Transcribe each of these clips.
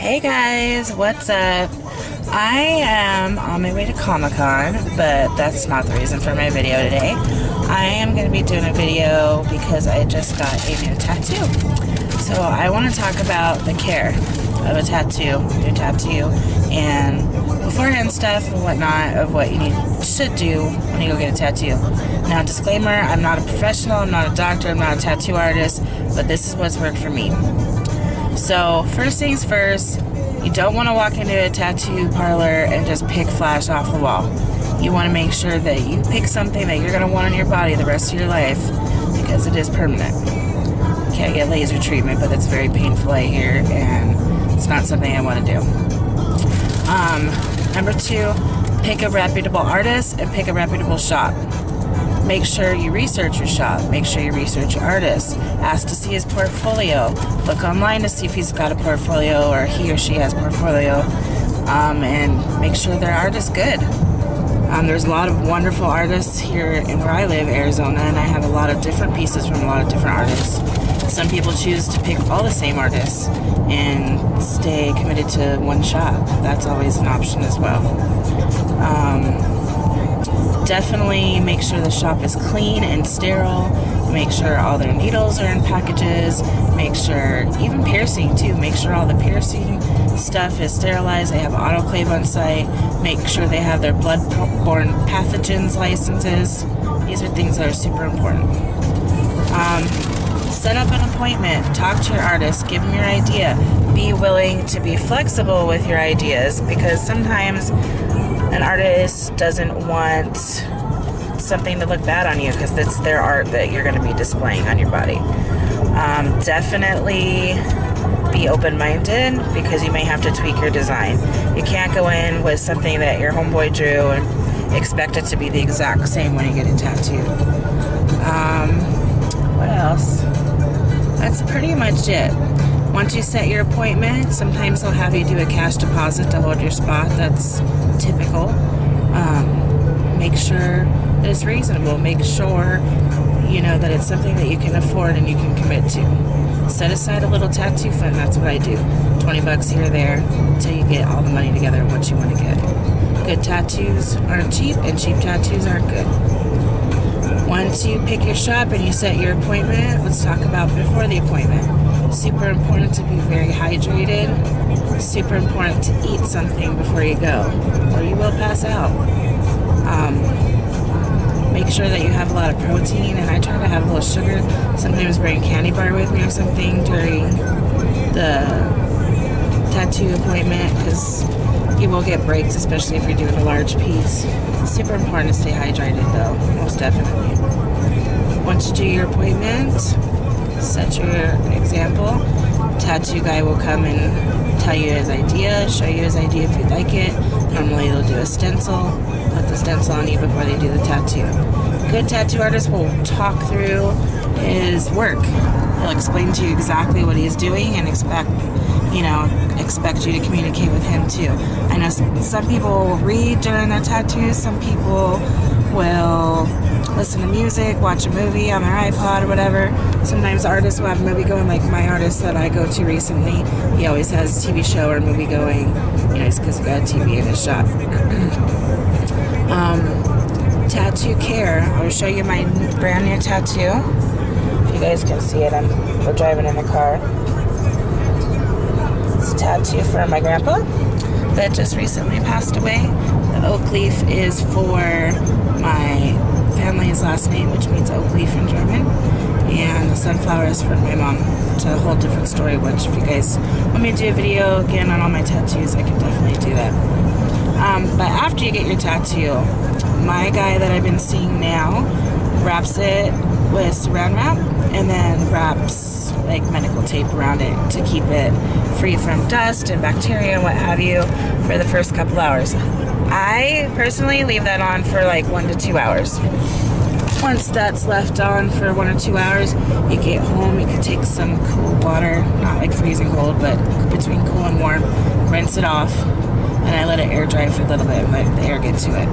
Hey guys, what's up? I am on my way to Comic-Con, but that's not the reason for my video today. I am going to be doing a video because I just got a new tattoo. So I want to talk about the care of a tattoo, new tattoo, and beforehand stuff and whatnot of what you should do when you go get a tattoo. Now, disclaimer, I'm not a professional, I'm not a doctor, I'm not a tattoo artist, but this is what's worked for me. So, first things first, you don't want to walk into a tattoo parlor and just pick flash off the wall. You want to make sure that you pick something that you're going to want on your body the rest of your life, because it is permanent. You can't get laser treatment, but it's very painful, I hear, and it's not something I want to do. Number two, pick a reputable artist and pick a reputable shop. Make sure you research your shop. Make sure you research your artist. Ask to see his portfolio. Look online to see if he's got a portfolio or he or she has a portfolio. And make sure their art is good. There's a lot of wonderful artists here in where I live, Arizona, and I have a lot of different pieces from a lot of different artists. Some people choose to pick all the same artists and stay committed to one shop. That's always an option as well. Definitely make sure the shop is clean and sterile. Make sure all their needles are in packages. Make sure, even piercing too, make sure all the piercing stuff is sterilized. They have autoclave on site. Make sure they have their blood-borne pathogens licenses. These are things that are super important. Set up an appointment. Talk to your artist. Give them your idea. Be willing to be flexible with your ideas, because sometimes an artist doesn't want something to look bad on you because it's their art that you're going to be displaying on your body. Definitely be open-minded, because you may have to tweak your design. You can't go in with something that your homeboy drew and expect it to be the exact same when you get a tattoo. What else? That's pretty much it. Once you set your appointment, sometimes they'll have you do a cash deposit to hold your spot. That's typical. Make sure that it's reasonable. Make sure, you know, that it's something that you can afford and you can commit to. Set aside a little tattoo fund. That's what I do. 20 bucks here or there until you get all the money together and what you want to get. Good tattoos aren't cheap, and cheap tattoos aren't good. Once you pick your shop and you set your appointment, let's talk about before the appointment. Super important to be very hydrated. Super important to eat something before you go, or you will pass out. Make sure that you have a lot of protein, and I try to have a little sugar. Sometimes bring a candy bar with me or something during the tattoo appointment, because you will get breaks, especially if you're doing a large piece. Super important to stay hydrated though, most definitely. Once you do your appointment, set your example. Tattoo guy will come and tell you his idea, show you his idea if you'd like it. Normally they'll do a stencil, put the stencil on you before they do the tattoo. Good tattoo artist will talk through his work. He'll explain to you exactly what he's doing and expect you to communicate with him too. I know some people will read during their tattoos, some people will listen to music, watch a movie on their iPod or whatever. Sometimes artists will have a movie going, like my artist that I go to recently. He always has a TV show or a movie going, just because he got a TV in his shop. Tattoo care. I'll show you my brand new tattoo. If you guys can see it, we're driving in the car. It's a tattoo for my grandpa that just recently passed away. The oak leaf is for my family's last name, which means oak leaf in German, and the sunflower is for my mom. It's a whole different story, which if you guys want me to do a video again on all my tattoos, I can definitely do that. But after you get your tattoo, my guy that I've been seeing now wraps it with saran wrap and then wraps like medical tape around it to keep it free from dust and bacteria and what have you for the first couple hours. I personally leave that on for like 1 to 2 hours. Once that's left on for 1 or 2 hours, you get home, you can take some cool water, not like freezing cold, but between cool and warm, rinse it off, and I let it air dry for a little bit and let the air get to it.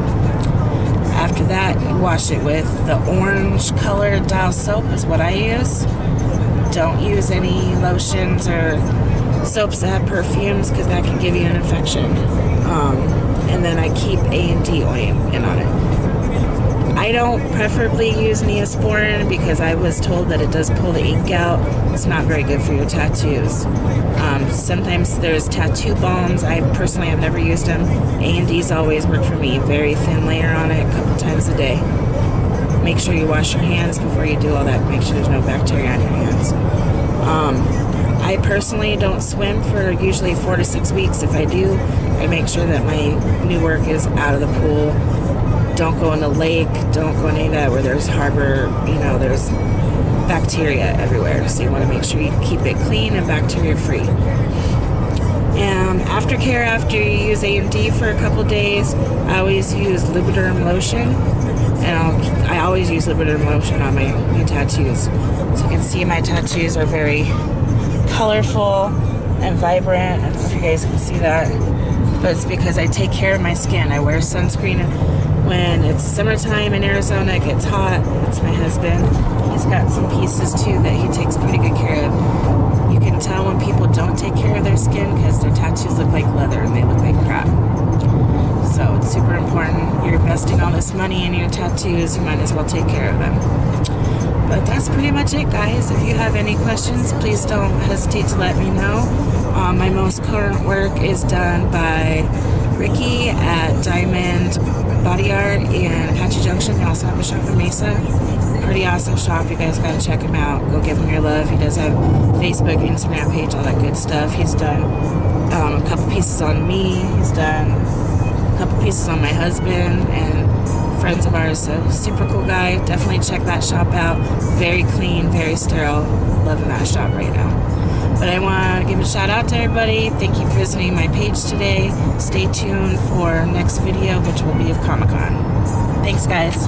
After that, you wash it with the orange colored Dial soap is what I use. Don't use any lotions or soaps that have perfumes because that can give you an infection. And then I keep A&D ointment on it. I don't preferably use Neosporin because I was told that it does pull the ink out. It's not very good for your tattoos. Sometimes there's tattoo balms. I personally have never used them. A&D's always work for me. Very thin layer on it a couple times a day. Make sure you wash your hands before you do all that. Make sure there's no bacteria on your hands. I personally don't swim for usually 4 to 6 weeks. If I do, I make sure that my new work is out of the pool. Don't go in the lake. Don't go in any of that where there's harbor, there's bacteria everywhere. So you want to make sure you keep it clean and bacteria free. Aftercare, after you use A&D for a couple days, I always use Lubriderm lotion. And I always use Lubriderm lotion on my new tattoos. So you can see my tattoos are very colorful and vibrant. I don't know if you guys can see that, but it's because I take care of my skin. I wear sunscreen when it's summertime in Arizona. It gets hot. That's my husband. He's got some pieces too that he takes pretty good care of. You can tell when people don't take care of their skin because their tattoos look like leather and they look like crap. So it's super important. You're investing all this money in your tattoos, you might as well take care of them. But that's pretty much it, guys. If you have any questions, please don't hesitate to let me know. My most current work is done by Ricky at Diamond Body Art in Apache Junction. They also have a shop in Mesa. Pretty awesome shop. You guys gotta check him out. Go give him your love. He does have Facebook, Instagram page, all that good stuff. He's done a couple pieces on me. He's done a couple pieces on my husband and friends of ours. So super cool guy. Definitely check that shop out. Very clean, very sterile. Loving that shop right now. But I want to give a shout out to everybody. Thank you for visiting my page today. Stay tuned for next video, which will be of Comic-Con. Thanks, guys.